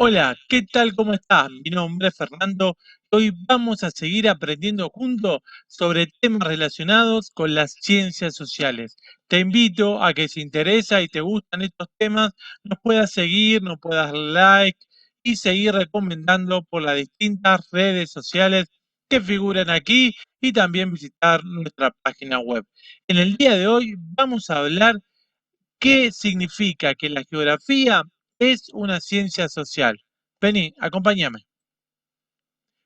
Hola, ¿qué tal? ¿Cómo estás? Mi nombre es Fernando. Hoy vamos a seguir aprendiendo juntos sobre temas relacionados con las ciencias sociales. Te invito a que si interesa y te gustan estos temas, nos puedas seguir, nos puedas dar like y seguir recomendando por las distintas redes sociales que figuran aquí y también visitar nuestra página web. En el día de hoy vamos a hablar qué significa que la geografía es una ciencia social. Vení, acompáñame.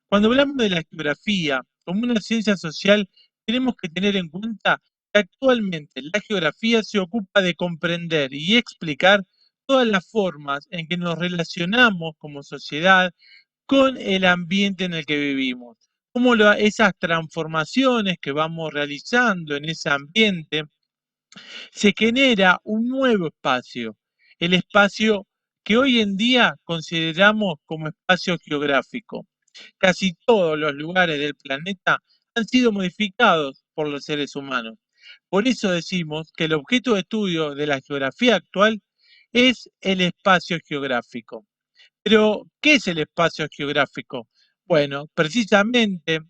Cuando hablamos de la geografía como una ciencia social, tenemos que tener en cuenta que actualmente la geografía se ocupa de comprender y explicar todas las formas en que nos relacionamos como sociedad con el ambiente en el que vivimos, cómo esas transformaciones que vamos realizando en ese ambiente se genera un nuevo espacio, el espacio que hoy en día consideramos como espacio geográfico. Casi todos los lugares del planeta han sido modificados por los seres humanos. Por eso decimos que el objeto de estudio de la geografía actual es el espacio geográfico. Pero, ¿qué es el espacio geográfico? Bueno, precisamente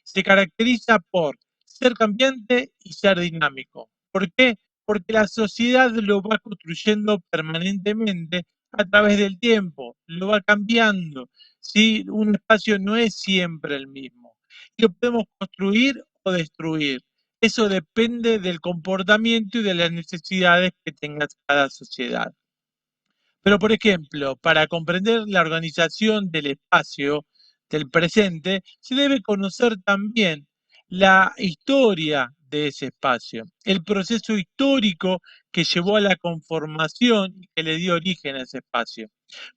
se caracteriza por ser cambiante y ser dinámico. ¿Por qué? Porque la sociedad lo va construyendo permanentemente a través del tiempo, lo va cambiando. ¿Sí? Un espacio no es siempre el mismo. Lo podemos construir o destruir. Eso depende del comportamiento y de las necesidades que tenga cada sociedad. Pero, por ejemplo, para comprender la organización del espacio del presente, se debe conocer también la historia de ese espacio, el proceso histórico que llevó a la conformación y que le dio origen a ese espacio.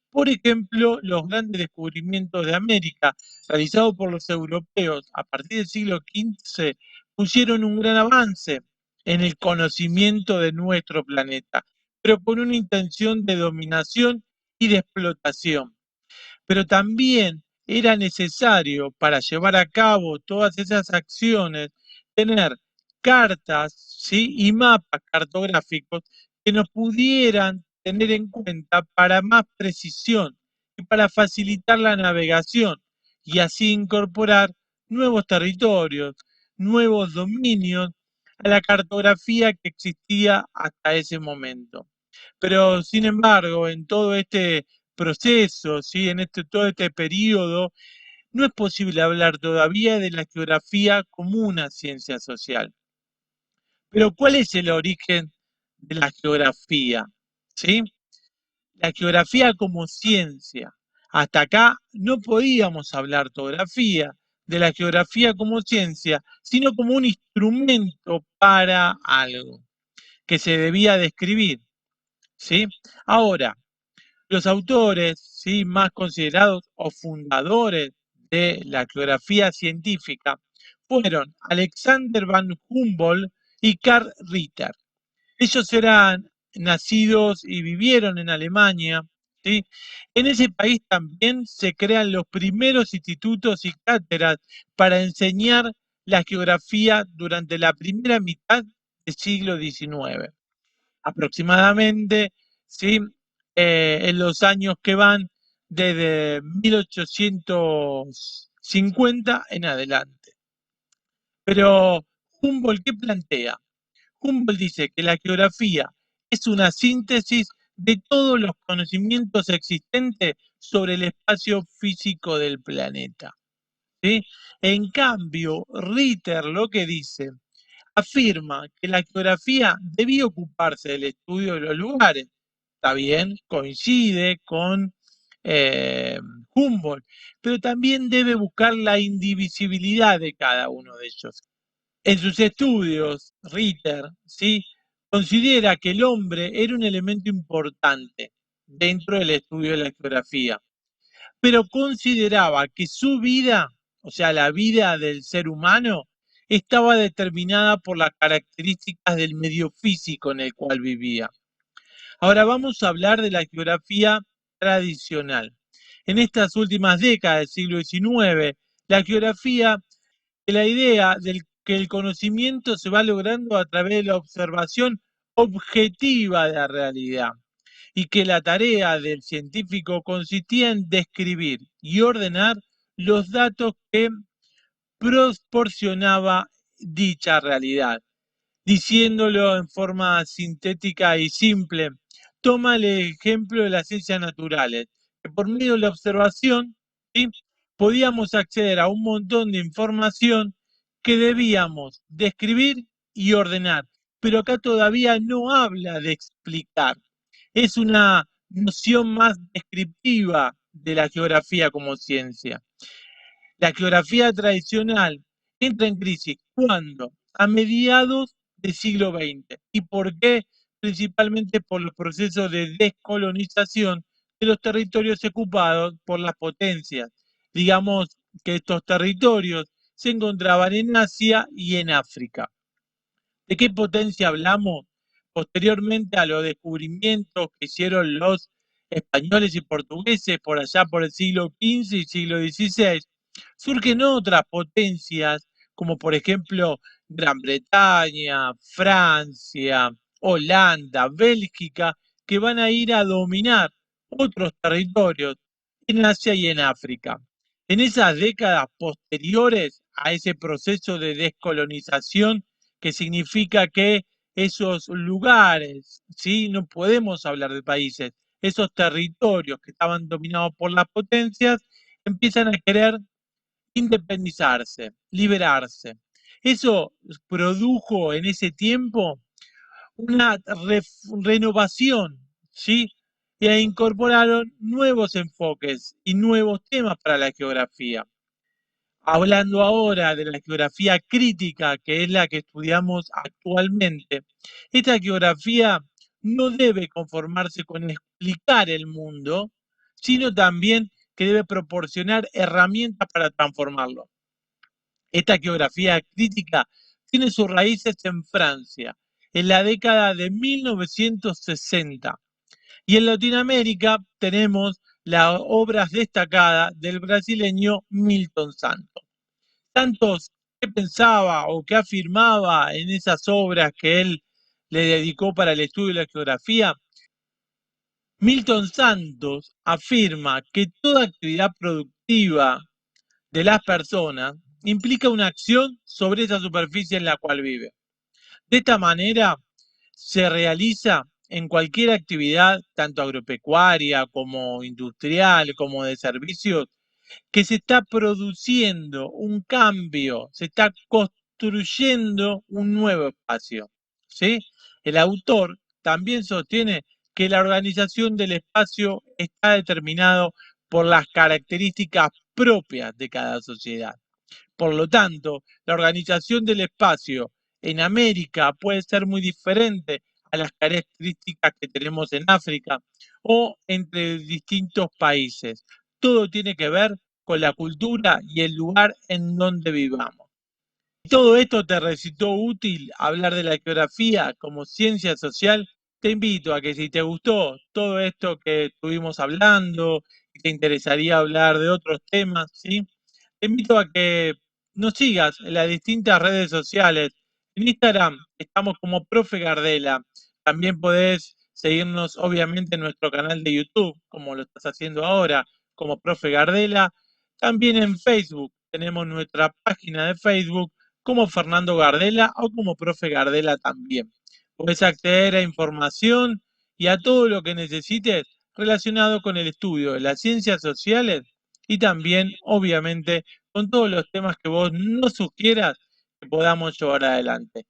Por ejemplo, los grandes descubrimientos de América realizados por los europeos a partir del siglo XV pusieron un gran avance en el conocimiento de nuestro planeta, pero con una intención de dominación y de explotación. Pero también era necesario para llevar a cabo todas esas acciones tener cartas, ¿sí? Y mapas cartográficos que nos pudieran tener en cuenta para más precisión y para facilitar la navegación y así incorporar nuevos territorios, nuevos dominios a la cartografía que existía hasta ese momento. Pero, sin embargo, en todo este proceso, ¿sí? En todo este periodo, no es posible hablar todavía de la geografía como una ciencia social. Pero, ¿cuál es el origen de la geografía? ¿Sí? La geografía como ciencia. Hasta acá no podíamos hablar de la geografía como ciencia, sino como un instrumento para algo que se debía describir. ¿Sí? Ahora, los autores, ¿sí? Más considerados o fundadores de la geografía científica fueron Alexander von Humboldt y Karl Ritter. Ellos eran nacidos y vivieron en Alemania, ¿sí? En ese país también se crean los primeros institutos y cátedras para enseñar la geografía durante la primera mitad del siglo XIX aproximadamente, ¿sí? En los años que van desde 1850 en adelante. Pero Humboldt, ¿qué plantea? Humboldt dice que la geografía es una síntesis de todos los conocimientos existentes sobre el espacio físico del planeta. ¿Sí? En cambio, Ritter lo que dice afirma que la geografía debía ocuparse del estudio de los lugares. Está bien, coincide con eh, Humboldt, pero también debe buscar la indivisibilidad de cada uno de ellos. En sus estudios, Ritter, ¿sí? Considera que el hombre era un elemento importante dentro del estudio de la geografía, pero consideraba que su vida, o sea, la vida del ser humano, estaba determinada por las características del medio físico en el cual vivía. Ahora vamos a hablar de la geografía tradicional. En estas últimas décadas del siglo XIX, la geografía, la idea de que el conocimiento se va logrando a través de la observación objetiva de la realidad. y que la tarea del científico consistía en describir y ordenar los datos que proporcionaba dicha realidad. Diciéndolo en forma sintética y simple, toma el ejemplo de las ciencias naturales, que por medio de la observación, ¿sí?, podíamos acceder a un montón de información que debíamos describir y ordenar. Pero acá todavía no habla de explicar. Es una noción más descriptiva de la geografía como ciencia. La geografía tradicional entra en crisis cuando, a mediados del siglo XX. ¿Y por qué? Principalmente por los procesos de descolonización de los territorios ocupados por las potencias. Digamos que estos territorios se encontraban en Asia y en África. ¿De qué potencia hablamos? Posteriormente a los descubrimientos que hicieron los españoles y portugueses por allá por el siglo XV y siglo XVI, surgen otras potencias, como por ejemplo Gran Bretaña, Francia, Holanda, Bélgica, que van a ir a dominar otros territorios en Asia y en África. En esas décadas posteriores a ese proceso de descolonización, que significa que esos lugares, ¿sí?, no podemos hablar de países, esos territorios que estaban dominados por las potencias, empiezan a querer independizarse, liberarse. Eso produjo en ese tiempo una renovación, ¿sí? E incorporaron nuevos enfoques y nuevos temas para la geografía. Hablando ahora de la geografía crítica, que es la que estudiamos actualmente, esta geografía no debe conformarse con explicar el mundo, sino también que debe proporcionar herramientas para transformarlo. Esta geografía crítica tiene sus raíces en Francia, en la década de 1960. Y en Latinoamérica tenemos las obras destacadas del brasileño Milton Santos. Santos, ¿qué pensaba o qué afirmaba en esas obras que él le dedicó para el estudio de la geografía? Milton Santos afirma que toda actividad productiva de las personas implica una acción sobre esa superficie en la cual vive. De esta manera se realiza en cualquier actividad, tanto agropecuaria como industrial, como de servicios, que se está produciendo un cambio, se está construyendo un nuevo espacio, ¿sí? El autor también sostiene que la organización del espacio está determinado por las características propias de cada sociedad. Por lo tanto, la organización del espacio en América puede ser muy diferente a las características que tenemos en África o entre distintos países. Todo tiene que ver con la cultura y el lugar en donde vivamos. Si todo esto te resultó útil hablar de la geografía como ciencia social, te invito a que si te gustó todo esto que estuvimos hablando y te interesaría hablar de otros temas, ¿sí?, te invito a que nos sigas en las distintas redes sociales. En Instagram estamos como Profe Gardela. También podés seguirnos, obviamente, en nuestro canal de YouTube, como lo estás haciendo ahora, como Profe Gardela. También en Facebook tenemos nuestra página de Facebook como Fernando Gardela o como Profe Gardela también. Podés acceder a información y a todo lo que necesites relacionado con el estudio de las ciencias sociales y también, obviamente, con todos los temas que vos nos sugieras que podamos llevar adelante.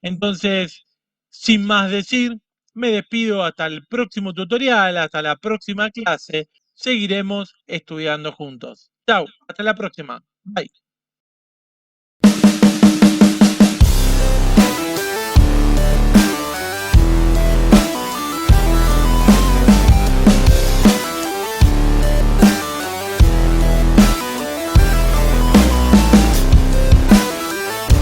Entonces, sin más decir, me despido hasta el próximo tutorial, hasta la próxima clase. Seguiremos estudiando juntos. Chau, hasta la próxima. Bye.